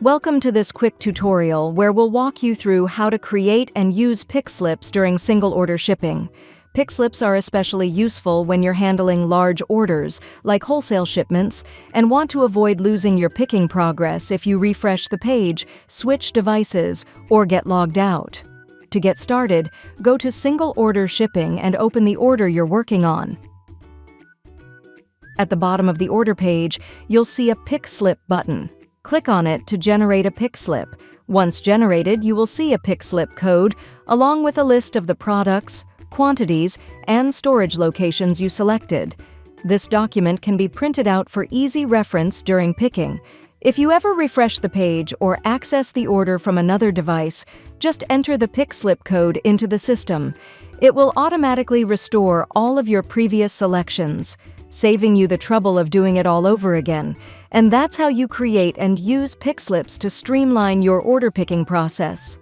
Welcome to this quick tutorial where we'll walk you through how to create and use pick slips during single order shipping. Pick slips are especially useful when you're handling large orders, like wholesale shipments, and want to avoid losing your picking progress if you refresh the page, switch devices, or get logged out. To get started, go to Single Order Shipping and open the order you're working on. At the bottom of the order page, you'll see a Pick Slip button. Click on it to generate a pick slip. Once generated, you will see a pick slip code, along with a list of the products, quantities, and storage locations you selected. This document can be printed out for easy reference during picking. If you ever refresh the page or access the order from another device, just enter the pick slip code into the system. It will automatically restore all of your previous selections, saving you the trouble of doing it all over again. And that's how you create and use pick slips to streamline your order picking process.